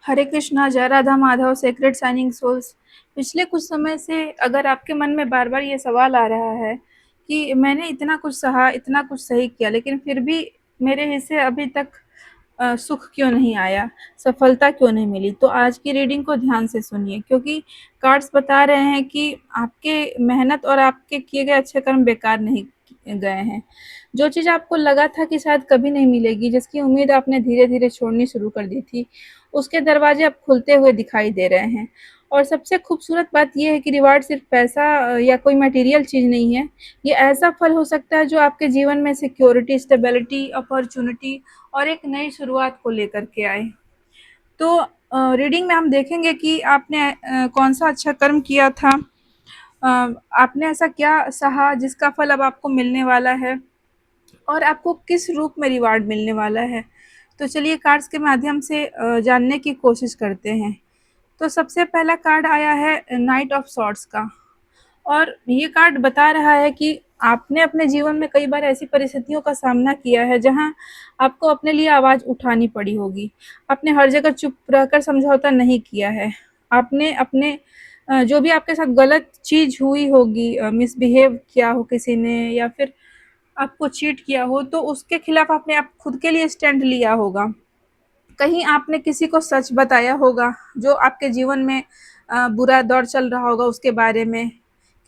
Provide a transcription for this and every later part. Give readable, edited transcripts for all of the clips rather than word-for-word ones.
हरे कृष्णा, जय Radha Madhav, sacred shining souls. पिछले कुछ समय से अगर आपके मन में बार बार ये सवाल आ रहा है कि मैंने इतना कुछ सहा, इतना कुछ सही किया, लेकिन फिर भी मेरे हिस्से अभी तक सुख क्यों नहीं आया, सफलता क्यों नहीं मिली, तो आज की रीडिंग को ध्यान से सुनिए, क्योंकि कार्ड्स बता रहे हैं कि आपके मेहनत और आपके किए गए अच्छे कर्म बेकार नहीं गए हैं। जो चीज़ आपको लगा था कि शायद कभी नहीं मिलेगी, जिसकी उम्मीद आपने धीरे धीरे छोड़नी शुरू कर दी थी, उसके दरवाजे अब खुलते हुए दिखाई दे रहे हैं। और सबसे खूबसूरत बात ये है कि रिवार्ड सिर्फ पैसा या कोई मटेरियल चीज़ नहीं है। ये ऐसा फल हो सकता है जो आपके जीवन में सिक्योरिटी, स्टेबिलिटी, अपॉर्चुनिटी और एक नई शुरुआत को लेकर के आए। तो रीडिंग में हम देखेंगे कि आपने कौन सा अच्छा कर्म किया था, अ, आपने ऐसा क्या सहा जिसका फल अब आपको मिलने वाला है, और आपको किस रूप में रिवार्ड मिलने वाला है। तो चलिए कार्ड्स के माध्यम से जानने की कोशिश करते हैं। तो सबसे पहला कार्ड आया है नाइट ऑफ सॉर्ड्स का, और ये कार्ड बता रहा है कि आपने अपने जीवन में कई बार ऐसी परिस्थितियों का सामना किया है जहां आपको अपने लिए आवाज़ उठानी पड़ी होगी। आपने हर जगह चुप रहकर समझौता नहीं किया है। आपने अपने जो भी आपके साथ गलत चीज़ हुई होगी, मिसबिहेव किया हो किसी ने, या फिर आपको चीट किया हो, तो उसके खिलाफ आपने आप खुद के लिए स्टैंड लिया होगा। कहीं आपने किसी को सच बताया होगा जो आपके जीवन में बुरा दौर चल रहा होगा उसके बारे में।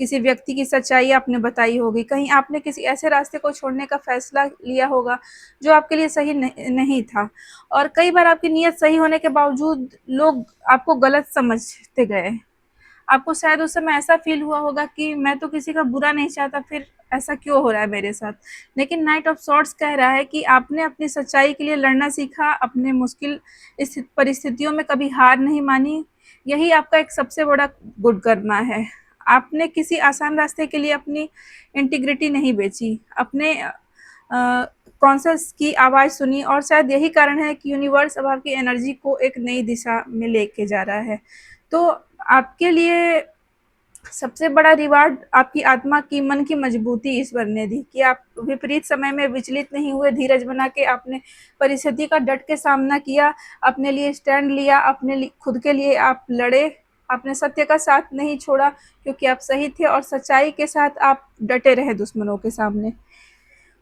किसी व्यक्ति की सच्चाई आपने बताई होगी। कहीं आपने किसी ऐसे रास्ते को छोड़ने का फैसला लिया होगा जो आपके लिए सही नहीं था। और कई बार आपकी नीयत सही होने के बावजूद लोग आपको गलत समझते गए। आपको शायद उस समय ऐसा फ़ील हुआ होगा कि मैं तो किसी का बुरा नहीं चाहता, फिर ऐसा क्यों हो रहा है मेरे साथ? लेकिन नाइट ऑफ सॉर्ड्स कह रहा है कि आपने अपनी सच्चाई के लिए लड़ना सीखा, अपने मुश्किल परिस्थितियों में कभी हार नहीं मानी। यही आपका एक सबसे बड़ा गुड कर्मा है। आपने किसी आसान रास्ते के लिए अपनी इंटीग्रिटी नहीं बेची, अपने कॉन्शियस की आवाज़ सुनी, और शायद यही कारण है कि यूनिवर्स अब आपकी एनर्जी को एक नई दिशा में लेके जा रहा है। तो आपके लिए सबसे बड़ा रिवार्ड आपकी आत्मा की, मन की मजबूती ईश्वर ने दी कि आप विपरीत समय में विचलित नहीं हुए। धीरज बना के आपने परिस्थिति का डट के सामना किया, अपने लिए स्टैंड लिया, अपने लिए खुद के लिए आप लड़े। आपने सत्य का साथ नहीं छोड़ा क्योंकि आप सही थे, और सच्चाई के साथ आप डटे रहे दुश्मनों के सामने।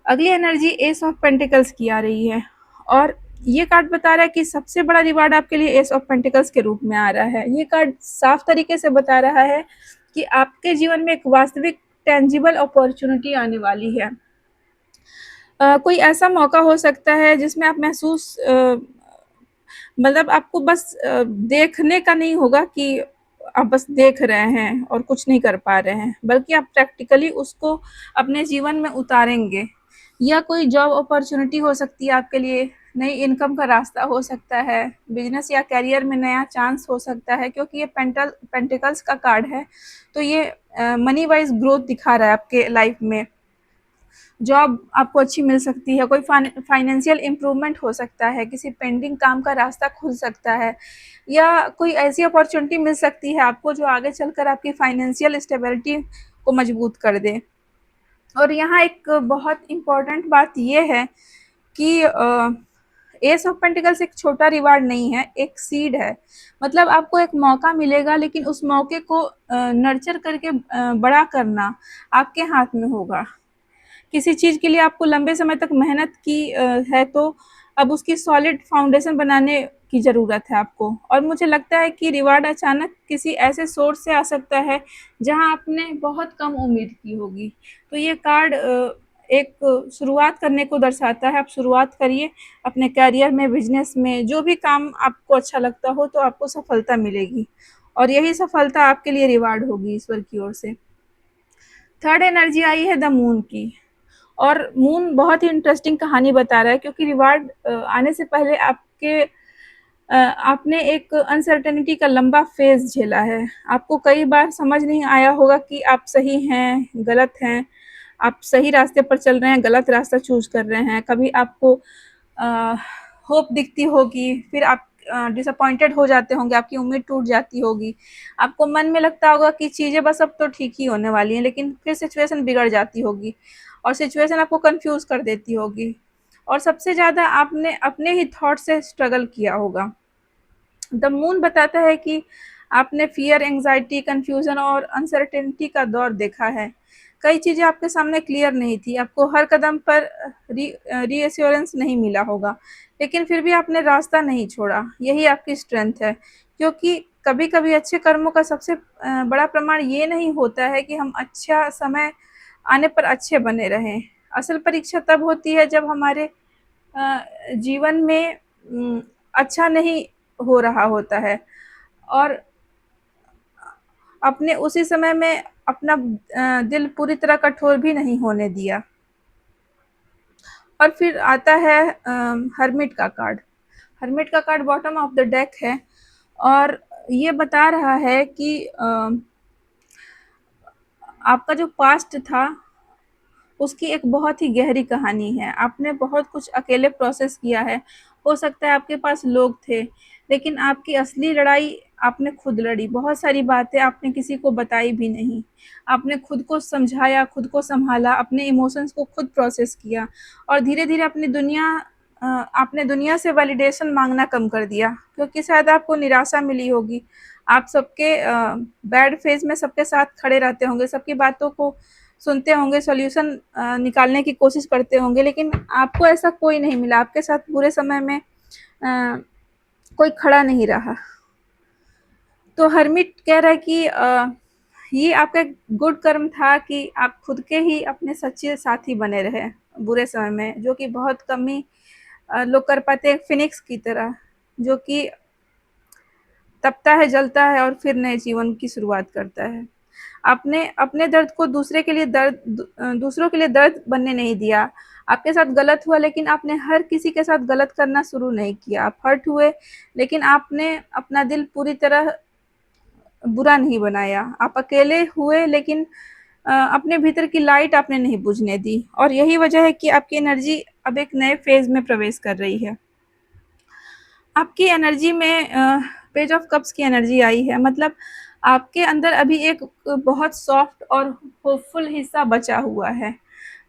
अगली एनर्जी एस ऑफ पेंटिकल्स की आ रही है, और ये कार्ड बता रहा है कि सबसे बड़ा रिवार्ड आपके लिए एस ऑफ पेंटिकल्स के रूप में आ रहा है। ये कार्ड साफ तरीके से बता रहा है कि आपके जीवन में एक वास्तविक टेंजिबल अपॉर्चुनिटी आने वाली है। कोई ऐसा मौका हो सकता है जिसमें आप महसूस मतलब आपको बस देखने का नहीं होगा कि आप बस देख रहे हैं और कुछ नहीं कर पा रहे हैं, बल्कि आप प्रैक्टिकली उसको अपने जीवन में उतारेंगे। या कोई जॉब अपॉर्चुनिटी हो सकती है आपके लिए, नई इनकम का रास्ता हो सकता है, बिजनेस या करियर में नया चांस हो सकता है, क्योंकि ये पेंटिकल्स का कार्ड है। तो ये मनी वाइज ग्रोथ दिखा रहा है आपके लाइफ में। जॉब आपको अच्छी मिल सकती है, कोई फाइनेंशियल इम्प्रूवमेंट हो सकता है, किसी पेंडिंग काम का रास्ता खुल सकता है, या कोई ऐसी अपॉर्चुनिटी मिल सकती है आपको जो आगे चलकर आपकी फाइनेंशियल स्टेबिलिटी को मजबूत कर दे। और यहाँ एक बहुत इम्पोर्टेंट बात ये है कि एस ऑफ पेंटिकल्स एक छोटा रिवार्ड नहीं है, एक सीड है। मतलब आपको एक मौका मिलेगा, लेकिन उस मौके को नर्चर करके बड़ा करना आपके हाथ में होगा। किसी चीज़ के लिए आपको लंबे समय तक मेहनत की है, तो अब उसकी सॉलिड फाउंडेशन बनाने की ज़रूरत है आपको। और मुझे लगता है कि रिवार्ड अचानक किसी ऐसे सोर्स से आ सकता है जहां आपने बहुत कम उम्मीद की होगी। तो ये कार्ड एक शुरुआत करने को दर्शाता है। आप शुरुआत करिए अपने करियर में, बिजनेस में, जो भी काम आपको अच्छा लगता हो, तो आपको सफलता मिलेगी, और यही सफलता आपके लिए रिवार्ड होगी ईश्वर की ओर से। थर्ड एनर्जी आई है द मून की, और मून बहुत ही इंटरेस्टिंग कहानी बता रहा है, क्योंकि रिवार्ड आने से पहले आपने एक अनसर्टेनिटी का लंबा फेज झेला है। आपको कई बार समझ नहीं आया होगा कि आप सही हैं, गलत हैं, आप सही रास्ते पर चल रहे हैं, गलत रास्ता चूज कर रहे हैं। कभी आपको होप दिखती होगी, फिर आप डिसअपॉइंटेड हो जाते होंगे, आपकी उम्मीद टूट जाती होगी। आपको मन में लगता होगा कि चीज़ें बस अब तो ठीक ही होने वाली हैं, लेकिन फिर सिचुएशन बिगड़ जाती होगी, और सिचुएशन आपको कंफ्यूज कर देती होगी। और सबसे ज़्यादा आपने अपने ही थॉट से स्ट्रगल किया होगा। द मून बताता है कि आपने फियर, एंग्जाइटी, कंफ्यूजन और अनसर्टेनिटी का दौर देखा है। कई चीज़ें आपके सामने क्लियर नहीं थी, आपको हर कदम पर रीएश्योरेंस नहीं मिला होगा, लेकिन फिर भी आपने रास्ता नहीं छोड़ा। यही आपकी स्ट्रेंथ है, क्योंकि कभी-कभी अच्छे कर्मों का सबसे बड़ा प्रमाण ये नहीं होता है कि हम अच्छा समय आने पर अच्छे बने रहें। असल परीक्षा तब होती है जब हमारे जीवन में अच्छा नहीं हो रहा होता है और अपने उसी समय में अपना दिल पूरी तरह कठोर भी नहीं होने दिया। और फिर आता है हर्मिट का कार्ड। हर्मिट का card bottom of the deck है और ये बता रहा है कि आपका जो पास्ट था उसकी एक बहुत ही गहरी कहानी है। आपने बहुत कुछ अकेले प्रोसेस किया है। हो सकता है आपके पास लोग थे, लेकिन आपकी असली लड़ाई आपने खुद लड़ी। बहुत सारी बातें आपने किसी को बताई भी नहीं। आपने खुद को समझाया, खुद को सँभाला, अपने इमोशंस को खुद प्रोसेस किया और धीरे-धीरे आपने दुनिया से वैलिडेशन माँगना कम कर दिया, क्योंकि शायद आपको निराशा मिली होगी। आप सबके बैड फेज़ में सबके साथ खड़े रहते होंगे, सबकी बातों को सुनते होंगे, सॉल्यूशन निकालने की कोशिश करते होंगे, लेकिन आपको ऐसा कोई नहीं मिला। आपके साथ बुरे समय में कोई खड़ा नहीं रहा। तो हर्मिट कह रहा है कि ये आपका एक गुड कर्म था कि आप खुद के ही अपने सच्चे साथी बने रहे बुरे समय में, जो कि बहुत कम ही लोग कर पाते हैं। फिनिक्स की तरह, जो कि तपता है, जलता है और फिर नए जीवन की शुरुआत करता है। आपने अपने दर्द को दूसरों के लिए दर्द बनने नहीं दिया। आपके साथ गलत हुआ, लेकिन आपने हर किसी के साथ गलत करना शुरू नहीं किया। आप हर्ट हुए, लेकिन आपने अपना दिल पूरी तरह बुरा नहीं बनाया। आप अकेले हुए, लेकिन अपने भीतर की लाइट आपने नहीं बुझने दी और यही वजह है कि आपकी एनर्जी अब एक नए फ़ेज़ में प्रवेश कर रही है। आपकी एनर्जी में पेज ऑफ कप्स की एनर्जी आई है, मतलब आपके अंदर अभी एक बहुत सॉफ्ट और होपफुल हिस्सा बचा हुआ है।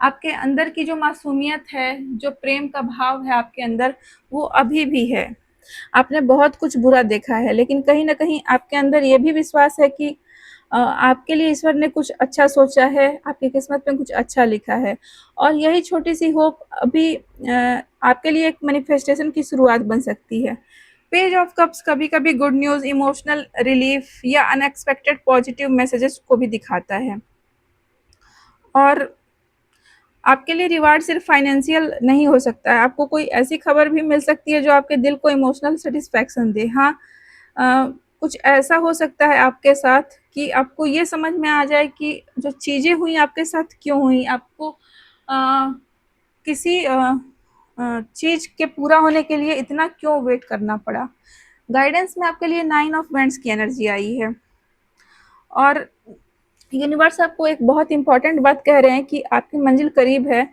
आपके अंदर की जो मासूमियत है, जो प्रेम का भाव है आपके अंदर, वो अभी भी है। आपने बहुत कुछ बुरा देखा है, लेकिन कहीं न कहीं आपके अंदर ये भी विश्वास है कि आपके लिए ईश्वर ने कुछ अच्छा सोचा है, आपकी किस्मत में कुछ अच्छा लिखा है और यही छोटी-सी होप अभी आपके लिए एक मैनिफेस्टेशन की शुरुआत बन सकती है। पेज ऑफ कप्स कभी-कभी गुड न्यूज़, इमोशनल रिलीफ या अनएक्सपेक्टेड पॉजिटिव मैसेजेस को भी दिखाता है। और आपके लिए रिवार्ड सिर्फ फाइनेंशियल नहीं हो सकता है, आपको कोई ऐसी खबर भी मिल सकती है जो आपके दिल को इमोशनल सैटिस्फैक्शन दे। हाँ, कुछ ऐसा हो सकता है आपके साथ कि आपको ये समझ में आ जाए कि जो चीज़ें हुई आपके साथ क्यों हुई, आपको किसी चीज़ के पूरा होने के लिए इतना क्यों वेट करना पड़ा। गाइडेंस में आपके लिए 9 ऑफ वांड्स की एनर्जी आई है और यूनिवर्स आपको एक बहुत इम्पोर्टेंट बात कह रहे हैं कि आपकी मंजिल करीब है,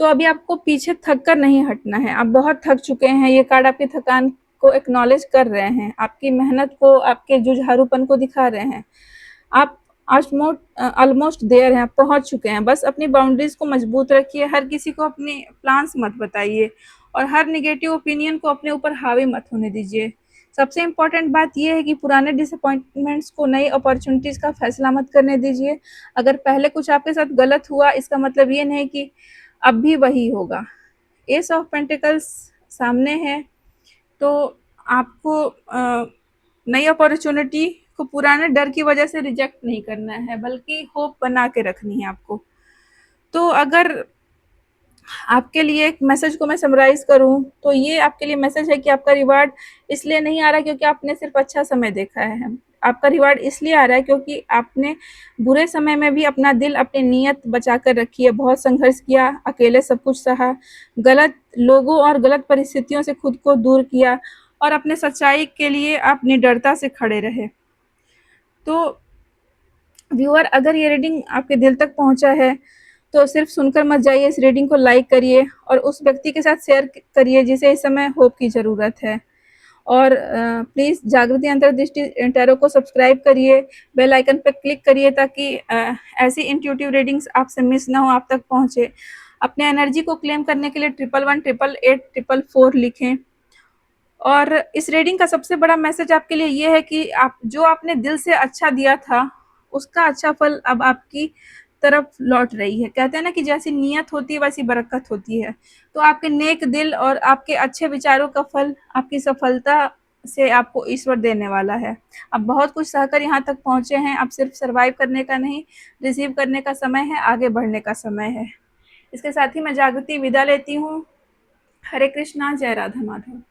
तो अभी आपको पीछे थक कर नहीं हटना है। आप बहुत थक चुके हैं, ये कार्ड आपकी थकान को एक्नॉलेज कर रहे हैं, आपकी मेहनत को, आपके जुझारूपन को दिखा रहे हैं। आप ऑलमोस्ट देयर हैं, आप पहुँच चुके हैं। बस अपनी बाउंड्रीज़ को मजबूत रखिए, हर किसी को अपने प्लान्स मत बताइए और हर नेगेटिव ओपिनियन को अपने ऊपर हावी मत होने दीजिए। सबसे इम्पोर्टेंट बात ये है कि पुराने डिसअपॉइंटमेंट्स को नई अपॉर्च्युनिटीज़ का फैसला मत करने दीजिए। अगर पहले कुछ आपके साथ गलत हुआ, इसका मतलब ये नहीं कि अब भी वही होगा। एस ऑफ पेंटिकल्स सामने है, तो आपको नई अपॉर्च्युनिटी को पुराने डर की वजह से रिजेक्ट नहीं करना है, बल्कि होप बना के रखनी है आपको। तो अगर आपके लिए एक मैसेज को मैं समराइज़ करूँ, तो ये आपके लिए मैसेज है कि आपका रिवार्ड इसलिए नहीं आ रहा क्योंकि आपने सिर्फ़ अच्छा समय देखा है। आपका रिवार्ड इसलिए आ रहा है क्योंकि आपने बुरे समय में भी अपना दिल, अपनी नीयत बचा कर रखी है, बहुत संघर्ष किया, अकेले सब कुछ सहा, गलत लोगों और गलत परिस्थितियों से खुद को दूर किया और अपने सच्चाई के लिए आप निडरता से खड़े रहे। तो व्यूअर, अगर ये रीडिंग आपके दिल तक पहुँचा है, तो सिर्फ सुनकर मत जाइए, इस रीडिंग को लाइक करिए और उस व्यक्ति के साथ शेयर करिए जिसे इस समय होप की ज़रूरत है। और प्लीज़ जागृति अंतर्दृष्टि टैरो को सब्सक्राइब करिए, बेल आइकन पर क्लिक करिए ताकि ऐसी इंट्यूटिव रीडिंग्स आपसे मिस ना हो, आप तक पहुँचे। अपने एनर्जी को क्लेम करने के लिए 11 1 888 444 लिखें और इस रीडिंग का सबसे बड़ा मैसेज आपके लिए ये है कि आप जो आपने दिल से अच्छा दिया था, उसका अच्छा फल अब आपकी तरफ लौट रही है। कहते हैं ना कि जैसी नीयत होती है वैसी बरकत होती है। तो आपके नेक दिल और आपके अच्छे विचारों का फल आपकी सफलता से आपको ईश्वर देने वाला है। आप बहुत कुछ सहकर यहाँ तक पहुँचे हैं, अब सिर्फ सर्वाइव करने का नहीं, रिसीव करने का समय है, आगे बढ़ने का समय है। इसके साथ ही मैं जागृति विदा लेती हूँ। हरे कृष्णा, जय राधा माधव।